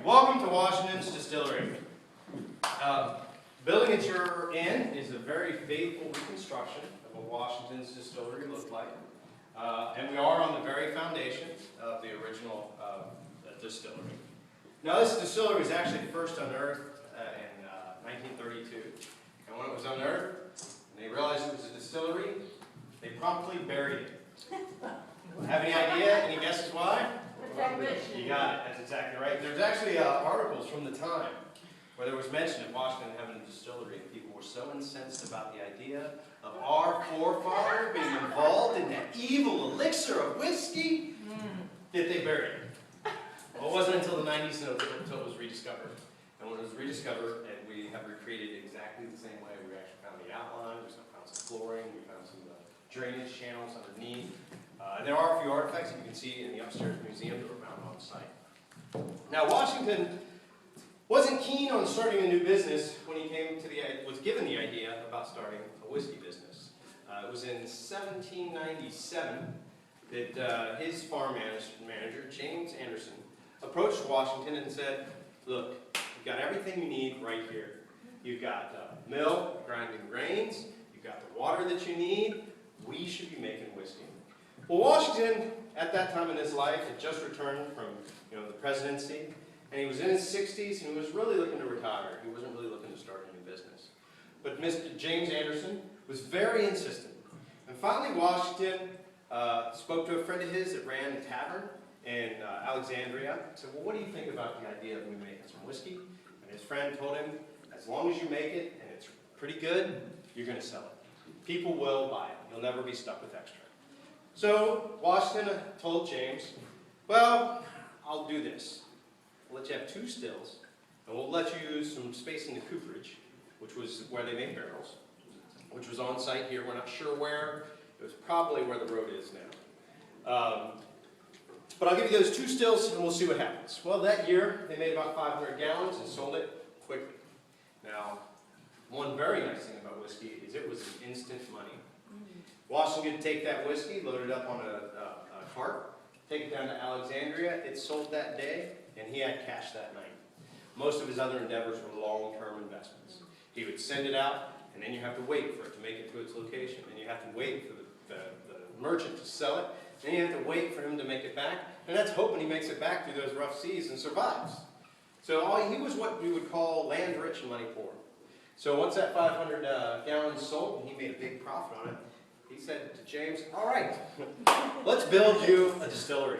Welcome to Washington's Distillery. Building that you're in is a very faithful reconstruction of what Washington's distillery looked like. And we are on the very foundation of the original distillery. Now this distillery was actually first unearthed in 1932. And when it was unearthed, and they realized it was a distillery, they promptly buried it. Have any idea? Any guesses why? You got it. That's exactly right. There's actually articles from the time where there was mention of Washington having a distillery, and people were so incensed about the idea of our forefather being involved in that evil elixir of whiskey that they buried it. Well, it wasn't until the 90s until it was rediscovered. And when it was rediscovered, and we have recreated it exactly the same way, we actually found the outline, we found some flooring, we found some drainage channels underneath. And there are a few artifacts that you can see in the upstairs museum that were found on site. Now, Washington wasn't keen on starting a new business when he was given the idea about starting a whiskey business. It was in 1797 that his farm manager, James Anderson, approached Washington and said, "Look, you've got everything you need right here. You've got mill, grinding grains, you've got the water that you need. We should be making whiskey." Well, Washington, at that time in his life, had just returned from the presidency, and he was in his 60s, and he was really looking to retire. He wasn't really looking to start a new business. But Mr. James Anderson was very insistent. And finally, Washington spoke to a friend of his that ran a tavern in Alexandria. He said, "Well, what do you think about the idea of me making some whiskey?" And his friend told him, "As long as you make it, and it's pretty good, you're going to sell it. People will buy it. You'll never be stuck with extra." So Washington told James, "Well, I'll do this. We'll let you have 2 stills, and we'll let you use some space in the cooperage," which was where they make barrels, which was on site here. We're not sure where. It was probably where the road is now. But I'll give you those 2 stills, and we'll see what happens. Well, that year, they made about 500 gallons and sold it quickly. Now, one very nice thing about whiskey is it was instant money. Washington could take that whiskey, load it up on a cart, take it down to Alexandria. It sold that day, and he had cash that night. Most of his other endeavors were long-term investments. He would send it out, and then you have to wait for it to make it to its location. And you have to wait for the merchant to sell it. Then you have to wait for him to make it back. And that's hoping he makes it back through those rough seas and survives. So he was what we would call land rich and money poor. So once that 500 gallons sold, and he made a big profit on it, he said to James, "All right, let's build you a distillery."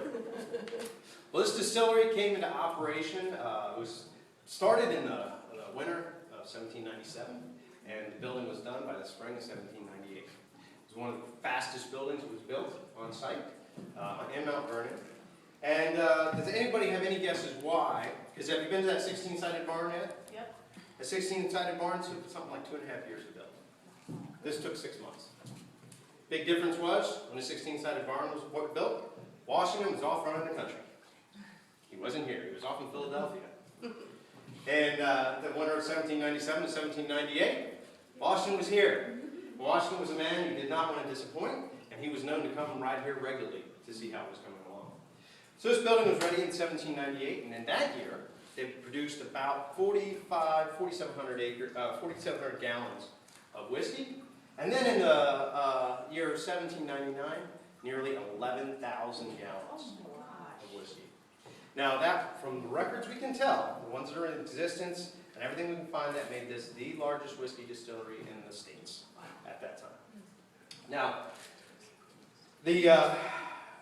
Well, this distillery came into operation. It was started in the winter of 1797, and the building was done by the spring of 1798. It was one of the fastest buildings that was built on site in Mount Vernon. And does anybody have any guesses why? Because have you been to that 16-sided barn yet? Yep. A 16-sided barn took something like 2.5 years to build. This took 6 months. Big difference was, when the 16-sided barn was built, Washington was off running the country. He wasn't here. He was off in Philadelphia. And the winter of 1797 to 1798, Washington was here. Washington was a man who did not want to disappoint, and he was known to come right here regularly to see how it was coming along. So this building was ready in 1798, and in that year, they produced about 4,700 gallons of whiskey. And then in the year of 1799, nearly 11,000 gallons of whiskey. Now that, from the records we can tell, the ones that are in existence, and everything we can find, that made this the largest whiskey distillery in the States at that time. Now, the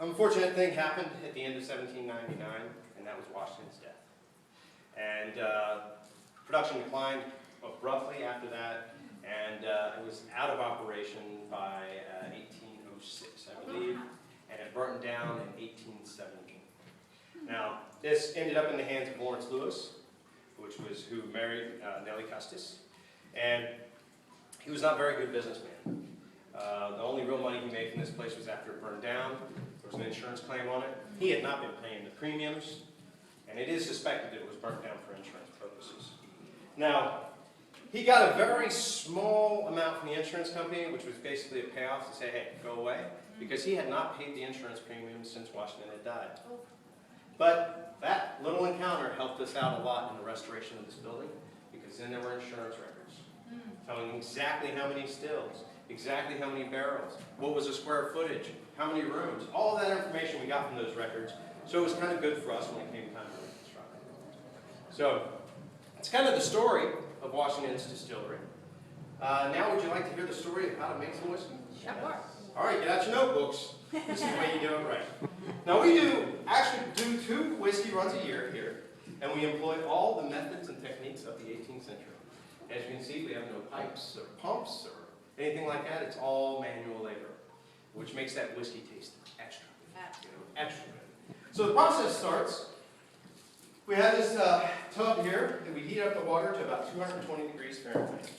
unfortunate thing happened at the end of 1799, and that was Washington's death. And production declined abruptly after that. And it was out of operation by 1806, I believe, and it burnt down in 1817. Now, this ended up in the hands of Lawrence Lewis, who married Nellie Custis, and he was not a very good businessman. The only real money he made from this place was after it burned down. There was an insurance claim on it. He had not been paying the premiums, and it is suspected that it was burnt down for insurance purposes. Now, he got a very small amount from the insurance company, which was basically a payoff to say, "Hey, go away," because he had not paid the insurance premiums since Washington had died. But that little encounter helped helped us out a lot in the restoration of this building, because then there were insurance records telling exactly how many stills, exactly how many barrels, what was the square footage, how many rooms, all that information we got from those records. So it was kind of good for us when it came time to reconstruct. So it's kind of the story of Washington's Distillery. Now would you like to hear the story of how to make some whiskey? Sure. All right, get out your notebooks. This is the way you do it right. Now we actually do 2 whiskey runs a year here, and we employ all the methods and techniques of the 18th century. As you can see, we have no pipes or pumps or anything like that. It's all manual labor, which makes that whiskey taste extra good. Extra good. So the process starts. We have this tub here that we heat up the water to about 220 degrees Fahrenheit.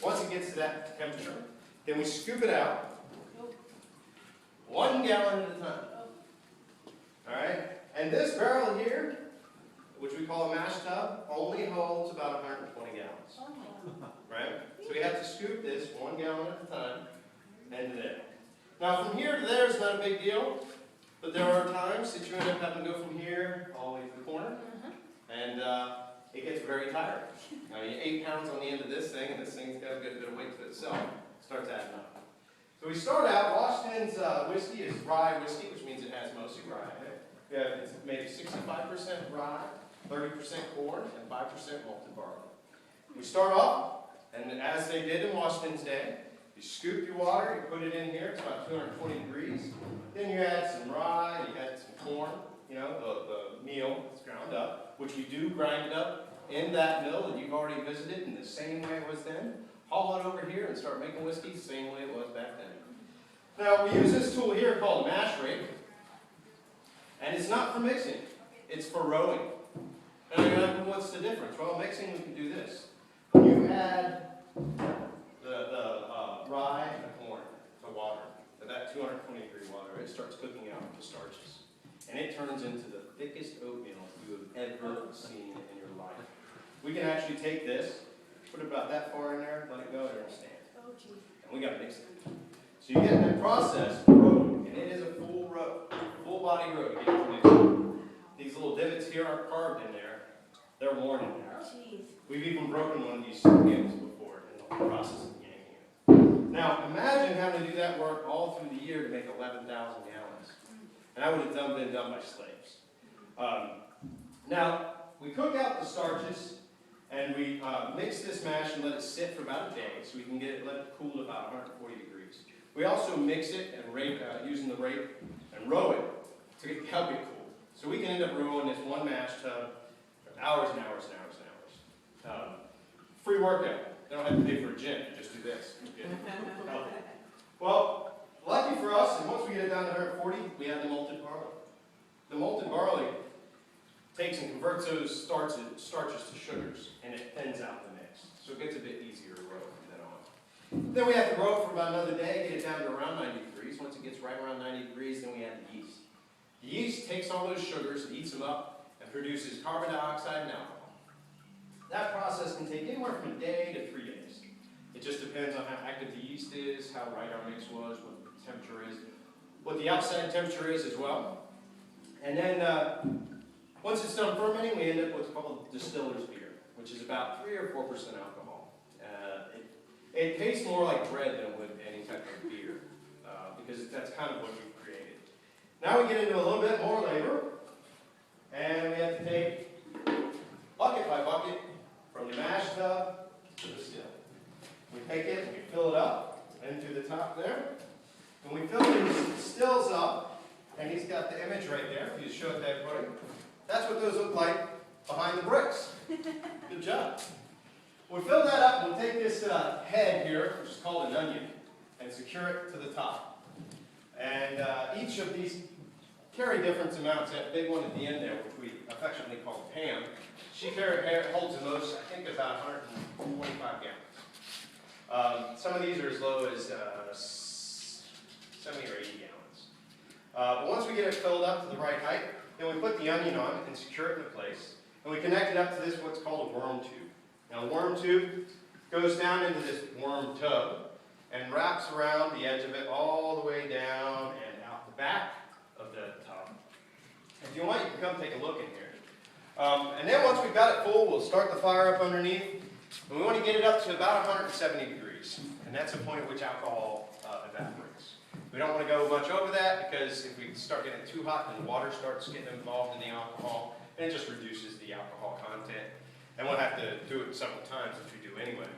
Once it gets to that temperature, then we scoop it out, 1 gallon at a time. All right? And this barrel here, which we call a mash tub, only holds about 120 gallons. Right? So we have to scoop this 1 gallon at a time into there. Now from here to there is not a big deal, but there are times that you end up having to go from here all the way to the corner, and it gets very tiring. Now you 8 pounds on the end of this thing, and this thing's got a good bit of weight to itself. It starts adding up. So we start out, Washington's whiskey is rye whiskey, which means it has mostly rye in it. It's made of 65% rye, 30% corn, and 5% malted barley. We start off, and as they did in Washington's day, you scoop your water, you put it in here, it's about 220 degrees. Then you add some rye, you add some corn, you know, the meal that's ground up, which we do grind it up in that mill that you've already visited in the same way it was then. Haul it over here and start making whiskey the same way it was back then. Now, we use this tool here called a mash rake, and it's not for mixing, it's for rowing. And what's the difference? Well, mixing, we can do this. You add the rye and the corn to water, to that 220 degree water. It starts cooking out the starches. And it turns into the thickest oatmeal you have ever seen in your life. We can actually take this, put it about that far in there, let it go, and it'll stand. And we got to mix it. So you get that process road, and it is a full road, full body road to get into this. These little divots here are carved in there. They're worn in there. We've even broken one of these scales before in the process of yanking it. Now, imagine having to do that work all through the year to make 11,000 gallons. And that would have been done by slaves. Now, we cook out the starches, and we mix this mash and let it sit for about a day, so we can let it cool to about 140 degrees. We also mix it and rake, using the rake and row it to help it cool. So we can end up rowing this one mash tub for hours and hours and hours and hours. Free workout. You don't have to pay for a gym. You just do this. Well, lucky for us, and once we get it down to 140, we add the malted barley. The malted barley takes and converts those starches to sugars, and it thins out the mix. So it gets a bit easier to row from then on. Then we have to row it for about another day, get it down to around 90 degrees. Once it gets right around 90 degrees, then we add the yeast. The yeast takes all those sugars, eats them up, and produces carbon dioxide and alcohol. That process can take anywhere from a day to 3 days. It just depends on how active the yeast is, how right our mix was, what the temperature is, what the outside temperature is as well. And then once it's done fermenting, we end up with what's called distiller's beer, which is about 3 or 4% alcohol. It tastes more like bread than it would any type of beer, because that's kind of what we've created. Now we get into a little bit more labor, and we have to take bucket by bucket from the mash tub to the still. We take it and we fill it up into the top there, and we fill these stills up, and he's got the image right there. If you show it to everybody, that's what those look like behind the bricks. Good job. We fill that up, and we'll take this head here, which is called an onion, and secure it to the top. And each of these carry different amounts. That big one at the end there, which we affectionately call Pam, she holds the most, I think, about 125 gallons. Some of these are as low as 70 or 80 gallons. But once we get it filled up to the right height, then we put the onion on and secure it in place. And we connect it up to this, what's called a worm tube. Now, the worm tube goes down into this worm tub and wraps around the edge of it all the way down and out the back of the tub. If you want, you can come take a look in here. And then once we've got it full, we'll start the fire up underneath. And we want to get it up to about 170 degrees. And that's the point at which alcohol evaporates. We don't want to go much over that because if we start getting it too hot, then the water starts getting involved in the alcohol, and it just reduces the alcohol content. And we'll have to do it several times, which we do anyway.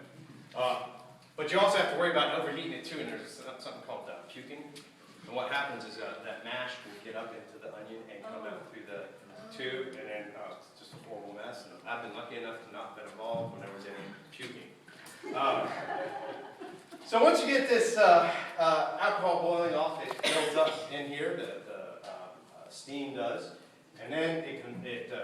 But you also have to worry about overheating it too, and there's something called puking. And what happens is that mash will get up into the onion and come out through the tube, and then it's just a horrible mess. And I've been lucky enough to not been involved when there was any puking. So once you get this alcohol boiling off, it builds up in here, the steam does, and then it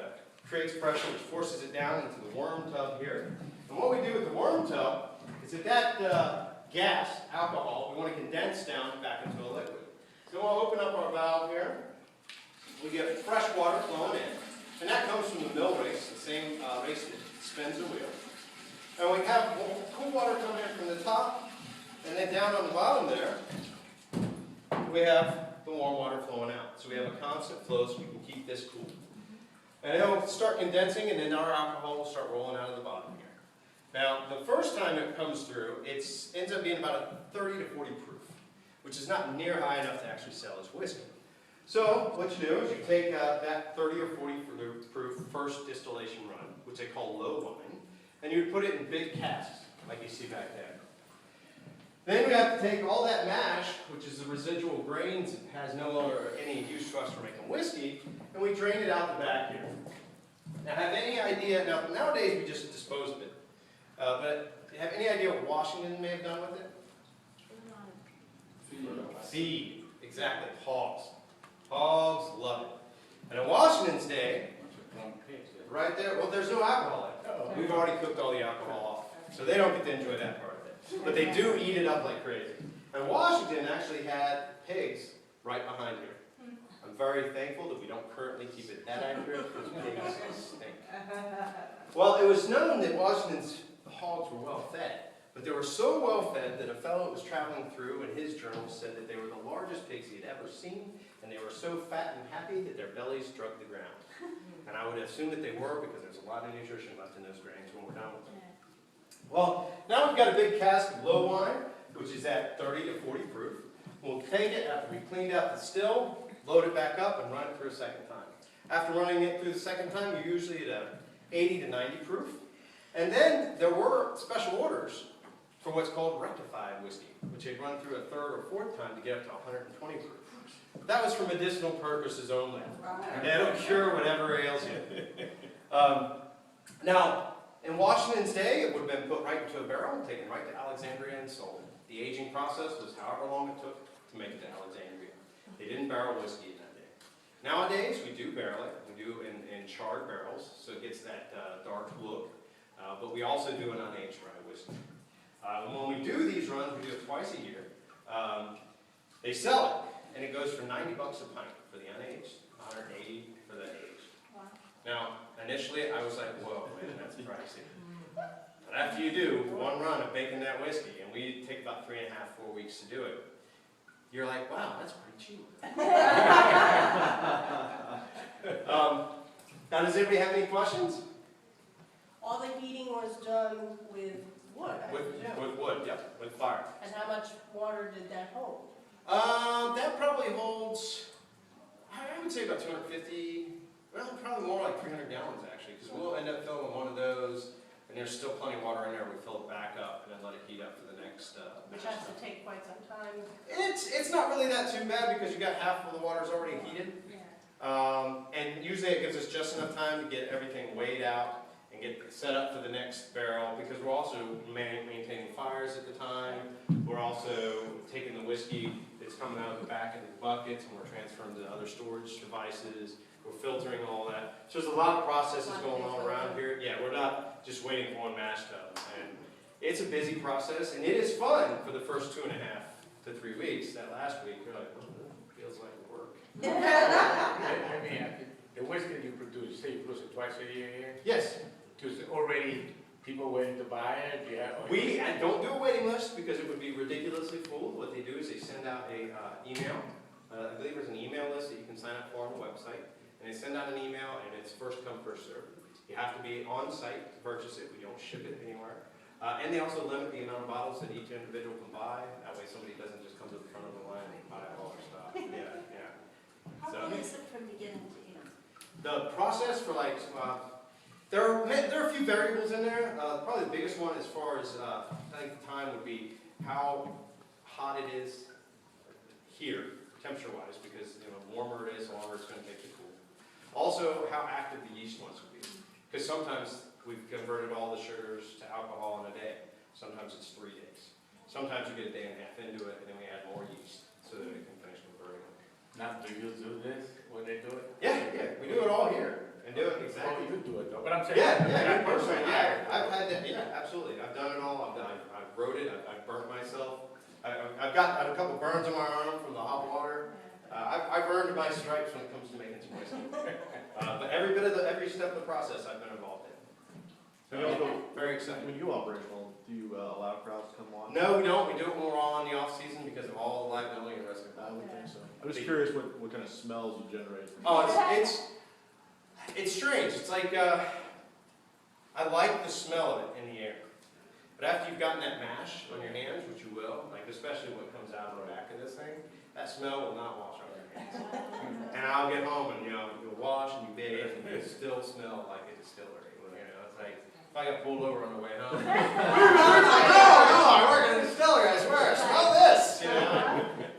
creates pressure which forces it down into the worm tub here. And what we do with the worm tub is that gas, alcohol, we want to condense down back into a liquid. So we'll open up our valve here. We get fresh water flowing in, and that comes from the mill race, the same race that spins the wheel. And we have cool water coming in from the top, and then down on the bottom there, we have the warm water flowing out. So we have a constant flow so we can keep this cool. And it'll start condensing, and then our alcohol will start rolling out of the bottom here. Now, the first time it comes through, it ends up being about a 30 to 40 proof, which is not near high enough to actually sell as whiskey. So what you do is you take that 30 or 40 proof first distillation run, which they call low wine, and you put it in big casks, like you see back there. Then we have to take all that mash, which is the residual grains that has no longer any use to us for making whiskey, and we drain it out the back here. Now, have any idea, nowadays we just dispose of it, but have any idea what Washington may have done with it? Feed, exactly, hogs. Hogs love it. And in Washington's day, right there, well, there's no alcohol in it. We've already cooked all the alcohol off, so they don't get to enjoy that part of it. But they do eat it up like crazy. And Washington actually had pigs right behind here. I'm very thankful that we don't currently keep it that accurate because pigs stink. Well, it was known that Washington's hogs were well fed. But they were so well fed that a fellow that was traveling through in his journal said that they were the largest pigs he had ever seen, and they were so fat and happy that their bellies drug the ground. And I would assume that they were because there's a lot of nutrition left in those grains when we're done with them. Well, now we've got a big cask of low wine, which is at 30 to 40 proof. We'll take it after we've cleaned out the still, load it back up, and run it through a second time. After running it through the second time, you're usually at 80 to 90 proof. And then there were special orders for what's called rectified whiskey, which they'd run through a third or fourth time to get up to 120 proof. That was for medicinal purposes only. And that'll cure whatever ails you. Now, in Washington's day, it would have been put right into a barrel, taken right to Alexandria and sold. The aging process was however long it took to make it to Alexandria. They didn't barrel whiskey in that day. Nowadays, we do barrel it. We do in charred barrels, so it gets that dark look. But we also do an unaged rye whiskey. When we do these runs, we do it twice a year. They sell it, and it goes for $90 a pint for the unaged, $180 for the aged. Wow. Now, initially, I was like, whoa, man, that's pricey. But after you do one run of making that whiskey, and we take about 3.5, 4 weeks to do it, you're like, wow, that's pretty cheap. Now, does anybody have any questions? All the heating was done with wood, With wood, yep, with fire. And how much water did that hold? That probably holds, I would say about 250, well, probably more like 300 gallons actually, because we'll end up filling one of those, and there's still plenty of water in there. We fill it back up and then let it heat up for the next. Which has to take quite some time. It's not really that too bad because you got half of the water's already heated. Yeah. And usually it gives us just enough time to get everything weighed out and get set up for the next barrel, because we're also maintaining fires at the time. We're also taking the whiskey that's coming out of the back into the buckets, and we're transferring to other storage devices. We're filtering all that. So there's a lot of processes going on around here. Yeah, we're not just waiting for one mash tub. And it's a busy process, and it is fun for the first 2.5 to 3 weeks. That last week, you're like, oh, it feels like work. Let me ask you, the whiskey you produce, say you produce it twice a year here? Yes. Because already people waiting to buy it? Yeah. We don't do a waiting list because it would be ridiculously full. What they do is they send out a email. I believe there's an email list that you can sign up for on the website. and they send out an email, and it's first come, first served. You have to be on site to purchase it. We don't ship it anywhere. And they also limit the amount of bottles that each individual can buy. That way somebody doesn't just come to the front of the line and buy all our stuff. Yeah, yeah. How So- long is it from beginning to end? The process for like, there are a few variables in there. Probably the biggest one as far as, I think the time would be how hot it is here, temperature-wise, because the warmer it is, the longer it's going to take to cool. Also, how active the yeast wants to be. Because sometimes we've converted all the sugars to alcohol in a day. Sometimes it's 3 days. Sometimes you get a day and a half into it, and then we add more yeast so that it can finish converting it. Now, do you do this when they do it? Yeah, we do it all here. And do it Oh, exactly. you do it though, but I'm saying. Yeah, personally, yeah. I've had that, yeah, absolutely. I've done it all. I've wrote it, I've burnt myself. I've got a couple burns on my arm from the hot water. I've earned my stripes when it comes to making some whiskey. But every step of the process I've been involved in. So, very exciting. When you operational, do you allow crowds to come on? No, we don't. We do it when we're all in the off season because of all the liability and risk. I would think so. I'm just curious what kind of smells you generate. Oh, it's strange. It's like, I like the smell of it in the air. But after you've gotten that mash on your hands, which you will, like especially what comes out of the back of this thing, that smell will not wash off your hands. And I'll get home and, you'll wash and you bathe and you still smell like a distillery. It's like, if I got pulled over on the way home, I work at a distillery, I swear, smell this,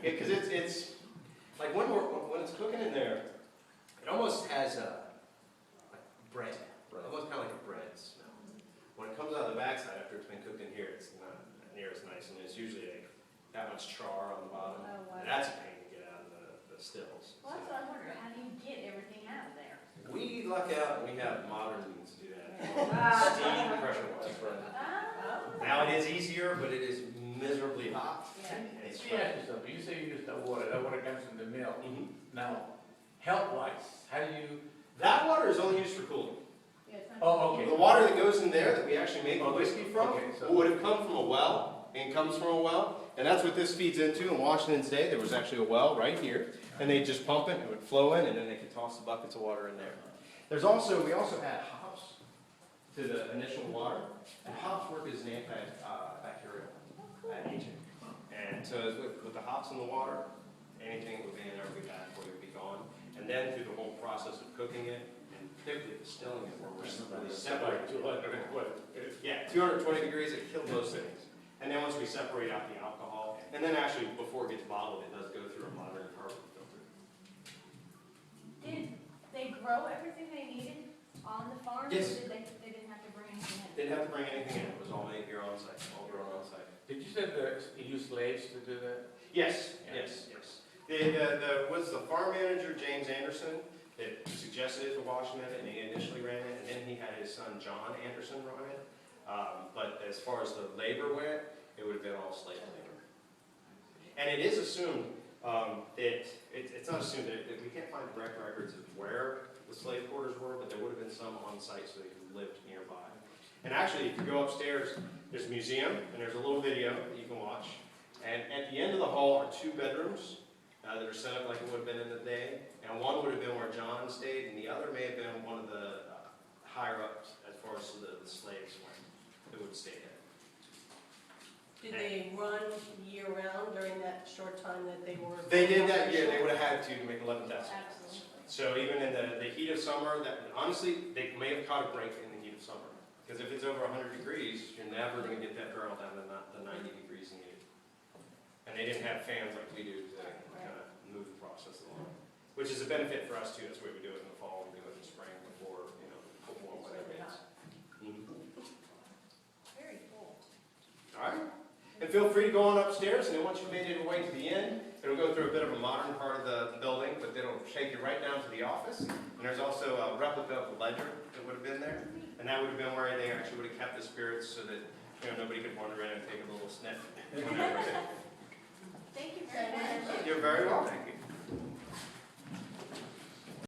Because it's, like when it's cooking in there, it almost has like bread, almost kind of like a bread smell. When it comes out of the backside after it's been cooked in here, it's not near as nice, and it's usually like that much char on the bottom. Oh, wow. And that's a pain to get out of the stills. Well, that's what I'm wondering, how do you get everything out of there? We luck out and we have modern means to do that. Ah. Steam pressure washer. Oh. Now it is easier, but it is miserably hot. Yeah. And it's Let me ask you something, you say you use that water comes from the mill. Mhm. Now, health-wise, how do you, That water is only used for cooling. Yeah, it's not- oh, okay. The water that goes in there that we actually make the Okay, whiskey from okay, so- would have come from a well, and comes from a well, and that's what this feeds into. In Washington State, there was actually a well right here, and they just pump it, it would flow in, and then they could toss the buckets of water in there. We also add hops to the initial water, and hops work as an antibacterial agent. And so with the hops in the water, anything that would be in there would be bad for you, would be gone. And then through the whole process of cooking it, and particularly distilling it, where we're really separating. 220 degrees, it kills those things. And then once we separate out the alcohol, and then actually before it gets bottled, it does go through a modern carbon filter. Did they grow everything they needed on the farm? Yes. Or they didn't have to bring anything in? Didn't have to bring anything in, it was all made here on site, all grown on site. Did you say that you use slaves to do that? Yes, Yeah. yes. Was the farm manager, James Anderson, that suggested it to Washington, and he initially ran it, and then he had his son, John Anderson, run it. But as far as the labor went, it would have been all slave labor. And it is assumed it's not assumed that we can't find direct records of where the slave quarters were, but there would have been some on site so they lived nearby. And actually, if you go upstairs, there's a museum, and there's a little video that you can watch. And at the end of the hall are 2 bedrooms that are set up like it would have been in the day. And one would have been where John stayed, and the other may have been one of the higher-ups as far as the slaves went that would stay there. Did they run year-round during that short time that they were? They did that year, they would have had to make 11,000 gallons. Absolutely. So even in the heat of summer, honestly, they may have caught a break in the heat of summer. Because if it's over 100 degrees, you're never going to get that barrel down to the 90 degrees needed. And they didn't have fans like we do to kind of move the process along. Which is a benefit for us too, that's why we do it in the fall, we do it in the spring before, warm weather hits. Very cool. All right. And feel free to go on upstairs, and then once you've made your way to the end, it'll go through a bit of a modern part of the building, but it'll take you right down to the office. And there's also a replica of the ledger that would have been there. And that would have been where they actually would have kept the spirits so that nobody could wander in and take a little sniff. Thank you very much. You're very welcome.